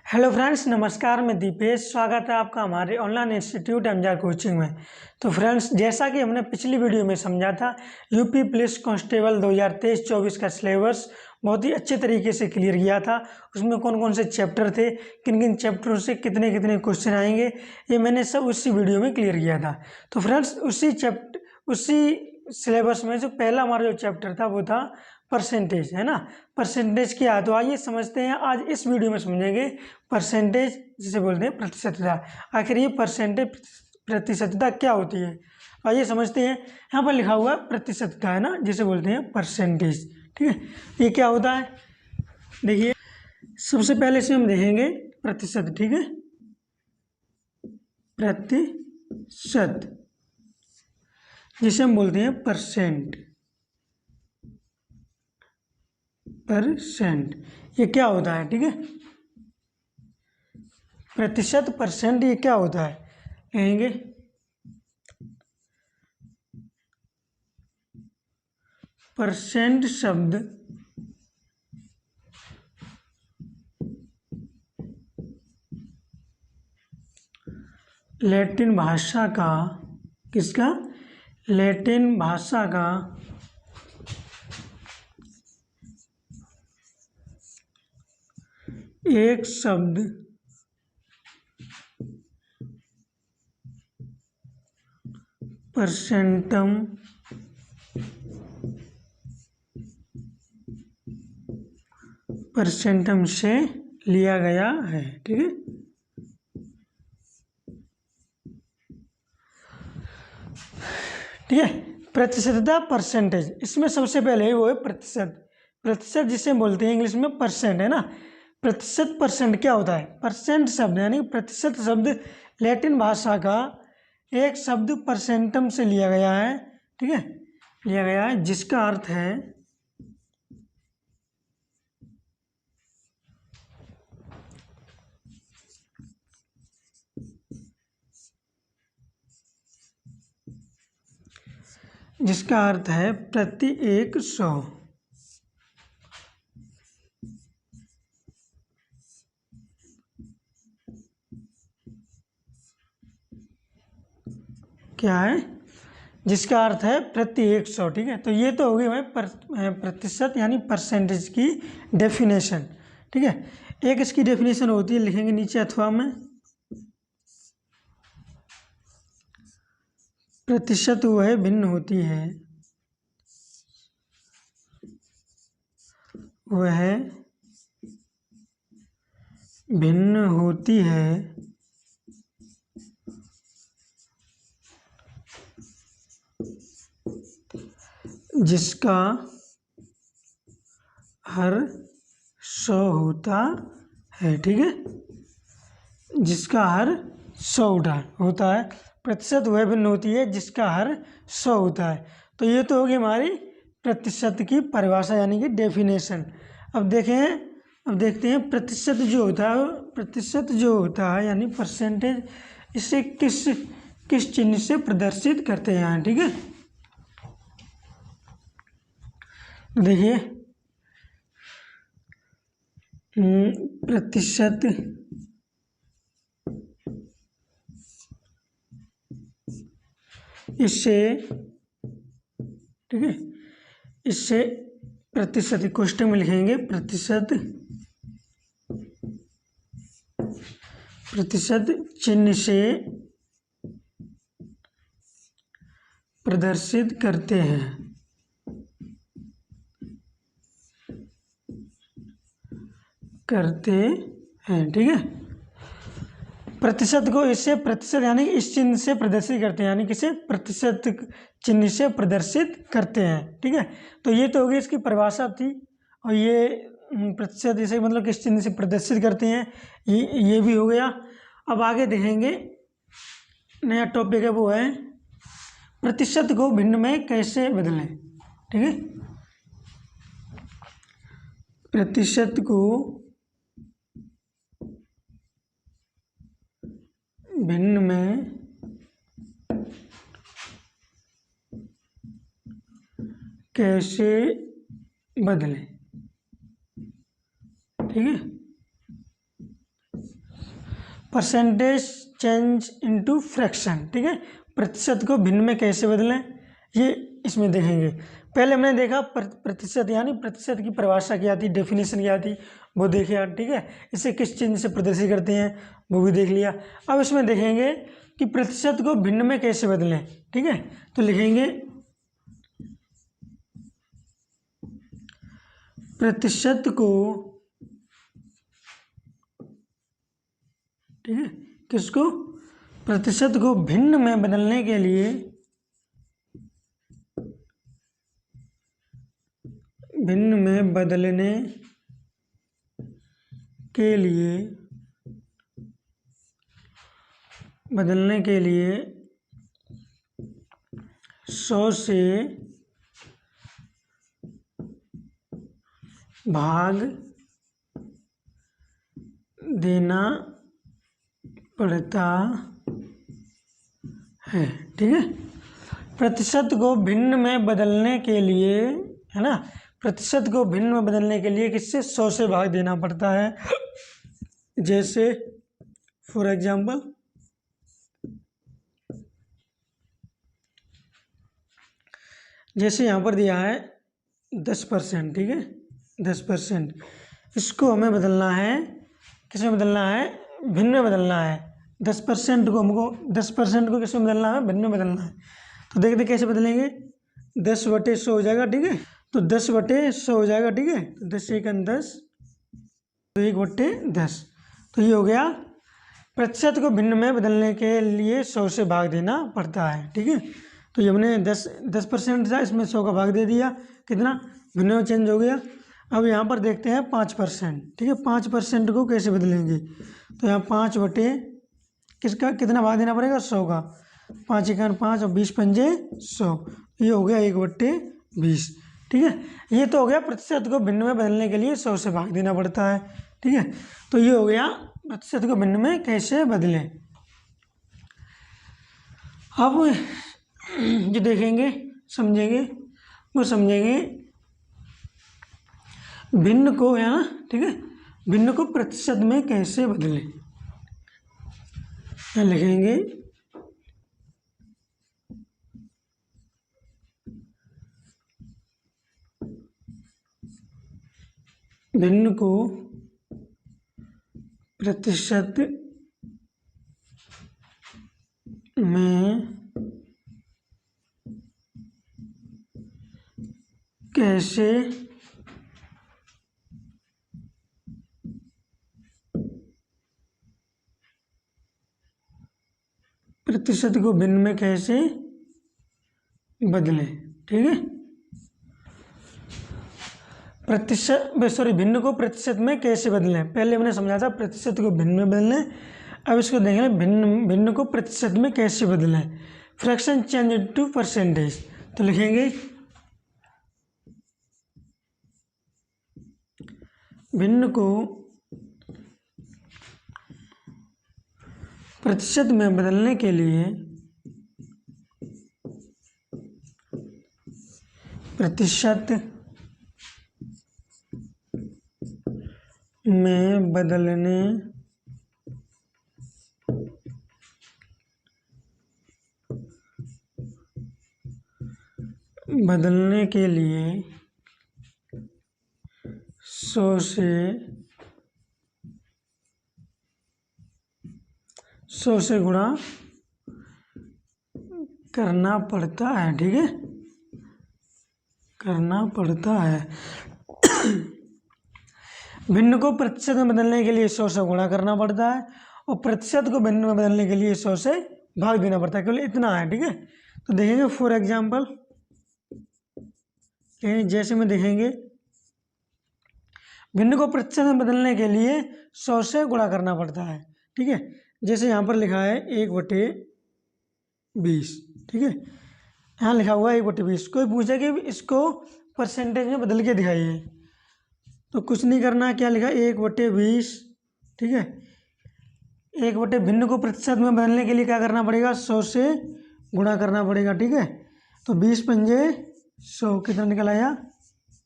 Hello friends, नमस्कार। मैं दीपेश, स्वागत है आपका हमारे ऑनलाइन इंस्टीट्यूट एमजार कोचिंग में। तो फ्रेंड्स, जैसा कि हमने पिछली वीडियो में समझा था, यूपी पुलिस कांस्टेबल 2023-24 का सिलेबस बहुत ही अच्छे तरीके से क्लियर किया था। उसमें कौन कौन से चैप्टर थे, किन किन चैप्टरों से कितने कितने क्वेश्चन आएंगे, ये मैंने सब उसी वीडियो में क्लियर किया था। तो फ्रेंड्स, उसी सिलेबस में जो पहला हमारा जो चैप्टर था वो था परसेंटेज, है ना। परसेंटेज क्या है, तो आइए समझते हैं। आज इस वीडियो में समझेंगे परसेंटेज, जिसे बोलते हैं प्रतिशतता। आखिर ये परसेंटेज प्रतिशतता क्या होती है, आइए समझते हैं। यहाँ पर लिखा हुआ है प्रतिशतता, है ना, जिसे बोलते हैं परसेंटेज। ठीक है, ये क्या होता है, देखिए। सबसे पहले से हम देखेंगे प्रतिशत, ठीक है। प्रतिशत, जिसे हम बोलते हैं परसेंट। ये क्या होता है, ठीक है। प्रतिशत, परसेंट, ये क्या होता है, कहेंगे परसेंट शब्द लैटिन भाषा का, किसका, लैटिन भाषा का एक शब्द परसेंटम से लिया गया है, ठीक है। ठीक है, प्रतिशतता परसेंटेज, इसमें सबसे पहले वो है प्रतिशत। प्रतिशत जिसे बोलते हैं इंग्लिश में परसेंट, है ना। प्रतिशत, परसेंट क्या होता है, परसेंट शब्द यानी प्रतिशत शब्द लैटिन भाषा का एक शब्द परसेंटम से लिया गया है, ठीक है, लिया गया है, जिसका अर्थ है प्रति 100। क्या है, जिसका अर्थ है प्रति 100, ठीक है। तो ये तो होगी भाई प्रतिशत यानी परसेंटेज की डेफिनेशन, ठीक है। एक इसकी डेफिनेशन होती है, लिखेंगे नीचे अथवा में। प्रतिशत वह भिन्न होती है, वह भिन्न होती है जिसका हर 100 होता है, ठीक है, जिसका हर 100 होता है। प्रतिशत वह भिन्न होती है जिसका हर 100 होता है। तो ये तो होगी हमारी प्रतिशत की परिभाषा यानी कि डेफिनेशन। अब देखते हैं प्रतिशत जो होता है यानी परसेंटेज, इसे किस चिन्ह से प्रदर्शित करते हैं, ठीक है। देखिए, प्रतिशत इससे, ठीक है, इससे प्रतिशत क्वेश्चन में लिखेंगे प्रतिशत चिन्ह से प्रदर्शित करते हैं, ठीक है। प्रतिशत को इससे, प्रतिशत यानी इस चिन्ह से प्रदर्शित करते हैं, यानी किसे, प्रतिशत चिन्ह से प्रदर्शित करते हैं, ठीक है। तो ये तो होगी इसकी परिभाषा थी। और ये प्रतिशत इसे मतलब किस चिन्ह से प्रदर्शित करते हैं, ये भी हो गया। अब आगे देखेंगे, नया टॉपिक है, वो है प्रतिशत को भिन्न में कैसे बदलें, ठीक है। प्रतिशत को भिन्न में कैसे बदलें, ठीक है। परसेंटेज चेंज इनटू फ्रैक्शन, ठीक है। प्रतिशत को भिन्न में कैसे बदलें, ये इसमें देखेंगे। पहले हमने देखा प्रतिशत, यानी प्रतिशत की परिभाषा क्या थी, डेफिनेशन क्या थी, वो देखिए, ठीक है। इसे किस चिन्ह से प्रदर्शित करते हैं वो भी देख लिया। अब इसमें देखेंगे कि प्रतिशत को भिन्न में कैसे बदलें, ठीक है। तो लिखेंगे प्रतिशत को, ठीक है, किसको, प्रतिशत को भिन्न में बदलने के लिए, भिन्न में बदलने के लिए, बदलने के लिए 100 से भाग देना पड़ता है, ठीक है। प्रतिशत को भिन्न में बदलने के लिए, है ना, प्रतिशत को भिन्न में बदलने के लिए किससे, 100 से भाग देना पड़ता है। जैसे फॉर एग्जाम्पल, जैसे यहाँ पर दिया है 10%, ठीक है, 10%, इसको हमें बदलना है, किसमें बदलना है, भिन्न में बदलना है। 10% को हमको, 10% को किसमें बदलना है, भिन्न में बदलना है। तो देखते कैसे बदलेंगे, 10/100 हो जाएगा, ठीक है। तो 10/100 हो जाएगा, ठीक है। तो 10 × 10, तो 1/10। तो ये हो गया, प्रतिशत को भिन्न में बदलने के लिए 100 से भाग देना पड़ता है, ठीक है। तो ये हमने 10% था, इसमें 100 का भाग दे दिया, कितना, भिन्न में चेंज हो गया। अब यहाँ पर देखते हैं 5%, ठीक है। 5% को कैसे बदलेंगे, तो यहाँ 5/ किसका, कितना भाग देना पड़ेगा, 100 का। 5 × 5 और 20×5 100, ये हो गया 1/20, ठीक है। ये तो हो गया प्रतिशत को भिन्न में बदलने के लिए 100 से भाग देना पड़ता है, ठीक है। तो ये हो गया प्रतिशत को भिन्न में कैसे बदलें। अब जो देखेंगे, समझेंगे, वो समझेंगे भिन्न को, है ना, ठीक है, भिन्न को प्रतिशत में कैसे बदलें। क्या लिखेंगे, भिन्न को प्रतिशत में कैसे प्रतिशत को भिन्न में कैसे बदलें, ठीक है। भिन्न को प्रतिशत में कैसे बदलें, पहले हमने समझा था प्रतिशत को भिन्न में बदलें। अब इसको देखेंगे भिन्न को प्रतिशत में कैसे बदलें। फ्रैक्शन चेंज इनटू परसेंटेज, तो लिखेंगे भिन्न को प्रतिशत में बदलने के लिए प्रतिशत में बदलने के लिए 100 से गुणा करना पड़ता है, ठीक है, करना पड़ता है। भिन्न को प्रतिशत में बदलने के लिए 100 से गुणा करना पड़ता है, और प्रतिशत को भिन्न में बदलने के लिए 100 से भाग देना पड़ता है, केवल इतना है, ठीक है। तो देखेंगे फॉर एग्जाम्पल, जैसे में देखेंगे भिन्न को प्रतिशत में बदलने के लिए 100 से गुणा करना पड़ता है, ठीक है। जैसे यहाँ पर लिखा है 1/20, ठीक है, यहाँ लिखा हुआ है 1/20। कोई पूछे कि इसको परसेंटेज में बदल के दिखाइए, तो कुछ नहीं करना, क्या लिखा 1/20, ठीक है। 1/ भिन्न को प्रतिशत में बदलने के लिए क्या करना पड़ेगा, 100 से गुणा करना पड़ेगा, ठीक है। तो 20×5 कितना निकल आया,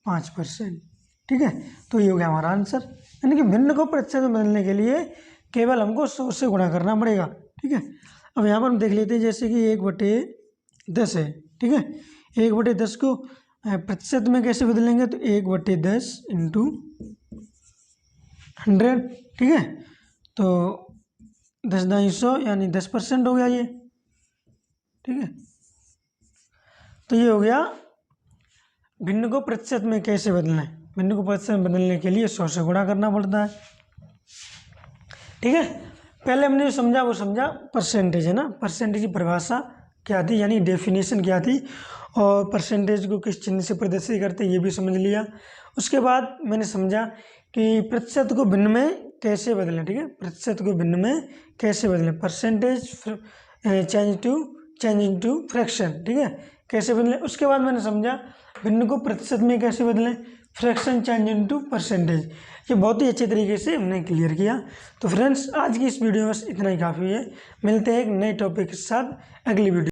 5%, ठीक है। तो ये हो गया हमारा आंसर, यानी कि भिन्न को प्रतिशत में बदलने के लिए केवल हमको 100 से गुणा करना पड़ेगा। ठीक है, अब यहाँ पर हम देख लेते हैं, जैसे कि 1/10 है। ठीक है, 1/10 को प्रतिशत में कैसे बदलेंगे, तो 1/10 इंटू 100। ठीक है, तो 10×100 यानी 10% हो गया ये। ठीक है, तो ये हो गया भिन्न को प्रतिशत में कैसे बदलना है। भिन्न को प्रतिशत में बदलने के लिए 100 से गुणा करना पड़ता है। ठीक है, पहले हमने जो समझा वो समझा परसेंटेज, है ना। परसेंटेज की परिभाषा क्या थी, यानी डेफिनेशन क्या थी, और परसेंटेज को किस चिन्ह से प्रदर्शित करते ये भी समझ लिया। उसके बाद मैंने समझा कि प्रतिशत को भिन्न में कैसे बदलें। ठीक है, प्रतिशत को भिन्न में कैसे बदलें, परसेंटेज चेंज इनटू फ्रैक्शन। ठीक है, कैसे बदलें। उसके बाद मैंने समझा भिन्न को प्रतिशत में कैसे बदलें, फ्रैक्शन चेंज इनटू परसेंटेज। ये बहुत ही अच्छे तरीके से हमने क्लियर किया। तो फ्रेंड्स, आज की इस वीडियो में बस इतना ही काफ़ी है। मिलते हैं एक नए टॉपिक के साथ अगली वीडियो।